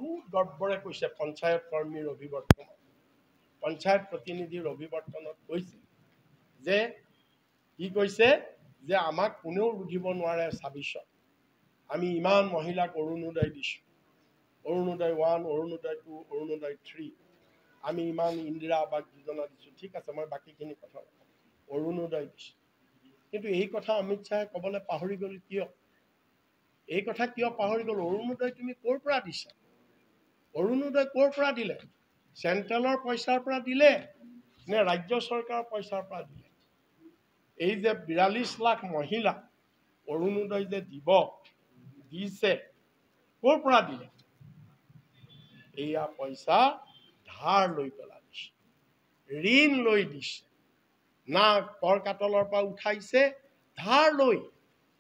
বহুত গৰ্বৰে কৈছে পঞ্চায়ত কৰ্মীৰ অভিৱৰ্তনত পঞ্চায়ত প্ৰতিনিধিৰ অভিৱৰ্তনত কৈছে যে কি কৈছে যে আমাক কোনেও ৰুধিব নোৱাৰে ২৬ত আমি ইমান মহিলাক অৰুণোদয় দিছোঁ অৰুণোদয় 1 অৰুণোদয় 2 অৰুণোদয় 3 আমি ইমান ইন্দিৰা আৱাস যোজনা দিছোঁ ঠিক আছে মই বাকীখিনি কথা অৰুণোদয় দিছোঁ কিন্তু এই কথা অমিত শ্বাহে ক'বলৈ পাহৰি গ'ল কিয় এই কথা কিয় পাহৰি গ'ল অৰুণোদয় তুমি ক'ৰ পৰা দিছা অৰুণোদয় ক'ৰ পৰা দিলে চেণ্ট্ৰেলৰ পইচাৰ পৰা দিলে নে ৰাজ্য চৰকাৰৰ পইচাৰ পৰা দিলে এই যে ৪২ লাখ মহিলা অৰুণোদয় যে দিব দিছে ক'ৰ পৰা দিলে এয়া পইচা ধাৰ লৈ পেলাই দিছে ঋণ লৈ দিছে না কৰ কাটলৰ পৰা উঠাইছে ধাৰ লৈ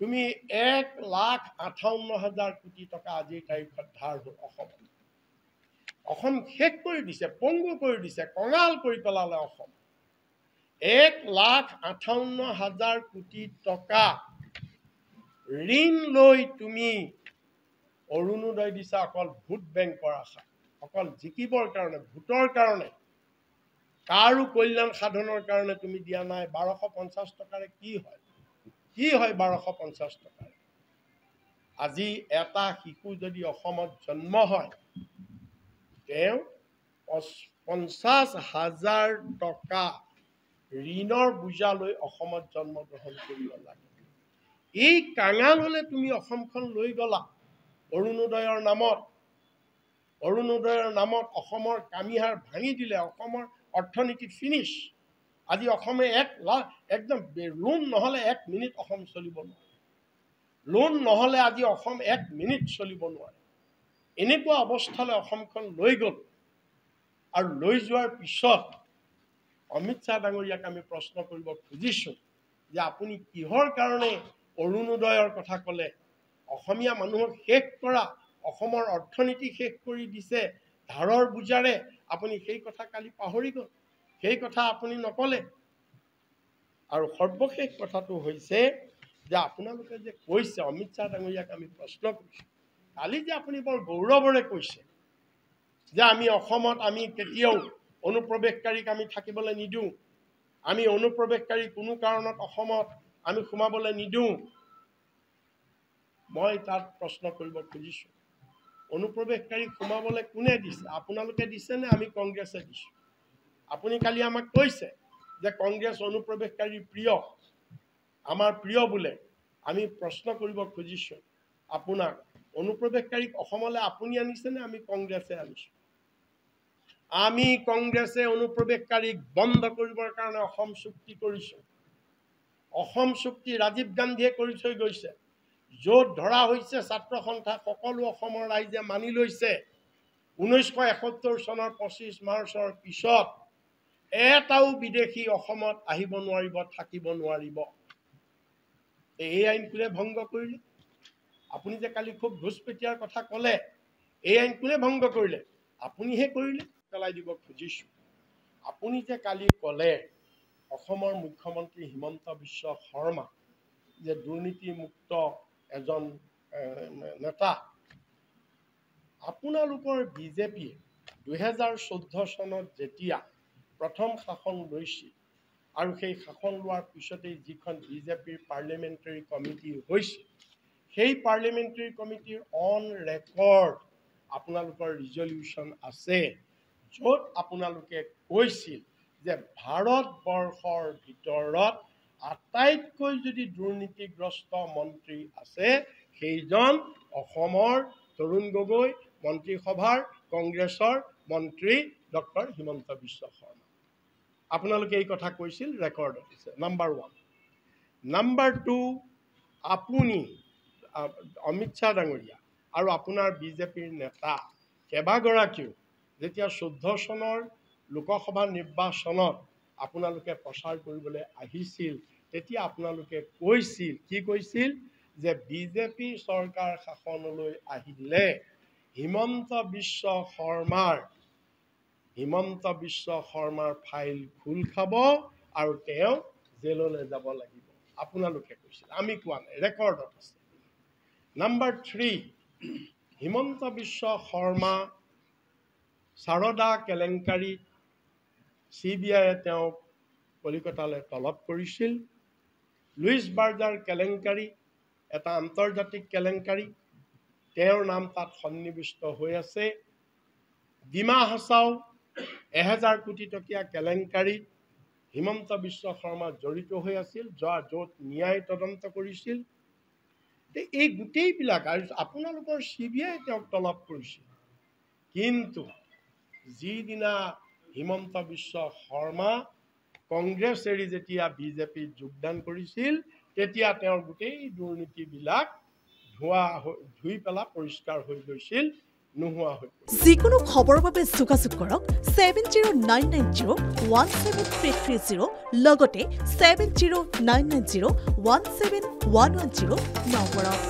তুমি ১,৫৮,০০০ কোটি টকা আজিৰ তাৰিখত ধাৰ হ'ল অসম শেষ কৰি দিছে পংগু কৰি দিছে কঙাল কৰি পেলালে অসম ১,৫৮,০০০ কোটি টকা ঋণ লৈ তুমি অৰুণোদয় দিছা অকল ভোট বেংকৰ আশা অকল জিকিবৰ কাৰণে ভোটৰ কাৰণে কাৰো কল্যাণ সাধনৰ কাৰণে তুমি দিয়া নাই ১২৫০ টকাৰে কি হয় ১২৫০ টকাৰে আজি এটা শিশু যদি অসমত জন্ম হয় তেওঁ ৫০,০০০ টকা ঋণৰ বোজা লৈ অসমত জন্মগ্ৰহণ কৰিব লাগে এই কাঙাল হলে তুমি অসমখন লৈ গলা অৰুণোদয়ৰ নামত অসমৰ কামিহাৰ ভাঙি দিলে অসমৰ অৰ্থনীতি ফিনিছ আজি অসমে একদম লোন নহলে ১ মিনিট অসম চলিব নোৱাৰে লোন নহলে আজি অসম ১ মিনিট চলিব নোৱাৰে এনেকুৱা অৱস্থালৈ অসমখন লৈ গ'ল আৰু লৈ যোৱাৰ পিছত অমিত শ্বাহ ডাঙৰীয়াক আমি প্ৰশ্ন কৰিব খুজিছোঁ যে আপুনি কিহৰ কাৰণে অৰুণোদয়ৰ কথা ক'লে অসমীয়া মানুহক শেষ কৰা অসমৰ অৰ্থনীতি শেষ কৰি দিছে ধাৰৰ বোজাৰে আপুনি সেই কথা কালি পাহৰি গ'ল সেই কথা আপুনি নক'লে আৰু সৰ্বশেষ কথাটো হৈছে যে আপোনালোকে যে কৈছে অমিত শ্বাহ ডাঙৰীয়াক আমি প্ৰশ্ন কৰিছোঁ কালি যে আপুনি বৰ গৌৰৱৰে কৈছে যে আমি অসমত আমি কেতিয়াও অনুপ্ৰৱেশকাৰীক আমি থাকিবলৈ নিদিওঁ আমি অনুপ্ৰৱেশকাৰী কোনো কাৰণত অসমত আমি সোমাবলৈ নিদিওঁ মই তাত প্ৰশ্ন কৰিব খুজিছোঁ অনুপ্ৰৱেশকাৰীক সোমাবলৈ কোনে দিছে আপোনালোকে দিছে নে আমি কংগ্ৰেছে দিছোঁ আপুনি কালি আমাক কৈছে যে কংগ্ৰেছ অনুপ্ৰৱেশকাৰী প্ৰিয় আমাৰ প্ৰিয় বোলে আমি প্ৰশ্ন কৰিব খুজিছোঁ আপোনাক অনুপ্ৰৱেশকাৰীক অসমলৈ আপুনি আনিছে নে আমি কংগ্ৰেছে আনিছোঁ আমি কংগ্ৰেছে অনুপ্ৰৱেশকাৰীক বন্ধ কৰিবৰ কাৰণে অসম চুক্তি কৰিছোঁ অসম চুক্তি ৰাজীৱ গান্ধীয়ে কৰি থৈ গৈছে য'ত ধৰা হৈছে ছাত্ৰ সন্থা সকলো অসমৰ ৰাইজে মানি লৈছে ১৯৭১ চনৰ ২৫ মাৰ্চৰ পিছত এটাও বিদেশী অসমত আহিব নোৱাৰিব থাকিব নোৱাৰিব এই আইন কোনে ভংগ কৰিলে আপুনি যে কালি খুব ঘোষপেটীয়াৰ কথা ক'লে এই আইন কোনে ভংগ কৰিলে আপুনিহে কৰিলে পেলাই দিব খুজিছোঁ আপুনি যে কালি ক'লে অসমৰ মুখ্যমন্ত্ৰী হিমন্ত বিশ্ব শৰ্মা যে দুৰ্নীতিমুক্ত এজন নেতা আপোনালোকৰ বিজেপিয়ে ২০১৪ চনত যেতিয়া প্ৰথম শাসন লৈছিল আৰু সেই শাসন লোৱাৰ পিছতেই যিখন বিজেপিৰ পাৰ্লিমেণ্টাৰী কমিটি হৈছিল সেই পাৰ্লিমেণ্টাৰী কমিটিৰ অন ৰেকৰ্ড আপোনালোকৰ ৰিজলিউশ্যন আছে য'ত আপোনালোকে কৈছিল যে ভাৰতবৰ্ষৰ ভিতৰত আটাইতকৈ যদি দুৰ্নীতিগ্ৰস্ত মন্ত্ৰী আছে সেইজন অসমৰ তৰুণ গগৈ মন্ত্ৰীসভাৰ কংগ্ৰেছৰ মন্ত্ৰী ডক্টৰ হিমন্ত বিশ্ব শৰ্মা আপোনালোকে এই কথা কৈছিল ৰেকৰ্ডত আছে নাম্বাৰ 1 নাম্বাৰ 2 আপুনি অমিত শ্বাহ ডাঙৰীয়া আৰু আপোনাৰ বিজেপিৰ নেতা কেইবাগৰাকীও যেতিয়া ১৪ চনৰ লোকসভা নিৰ্বাচনত আপোনালোকে প্ৰচাৰ কৰিবলৈ আহিছিল তেতিয়া আপোনালোকে কৈছিল কি কৈছিল যে বিজেপি চৰকাৰ শাসনলৈ আহিলে হিমন্ত বিশ্ব শৰ্মাৰ ফাইল খোল খাব আৰু তেওঁ জেললৈ যাব লাগিব আপোনালোকে কৈছিল আমি কোৱা নাই ৰেকৰ্ডত আছে নাম্বাৰ 3 হিমন্ত বিশ্ব শৰ্মা সাৰদা কেলেংকাৰী CBIয়ে তেওঁক কলিকতালৈ তলব কৰিছিল। লুইছ বাৰ্জাৰ কেলেংকাৰী এটা আন্তৰ্জাতিক কেলেংকাৰী, তেওঁৰ নাম তাত সন্নিৱিষ্ট হৈ আছে। ডিমা হাছাও 1000 কোটি টকীয়া কেলেংকাৰী হিমন্ত বিশ্ব শৰ্মা জড়িত হৈ আছিল, য'ত ন্যায় তদন্ত কৰিছিল। এই গোটেইবিলাক আৰু আপোনালোকৰ CBI তেওঁক তলব কৰিছিল, কিন্তু যিদিনা হিমন্ত বিশ্ব শৰ্মা কংগ্ৰেছ এৰি যেতিয়া বিজেপিত যোগদান কৰিছিল, তেতিয়া তেওঁৰ গোটেই দুৰ্নীতিবিলাক ধুই পেলা পৰিষ্কাৰ হৈ গৈছিল, নোহোৱা হৈ গৈছিল। যিকোনো খবৰৰ বাবে যোগাযোগ কৰক 7099017330 লগতে 7099017110 নম্বৰত।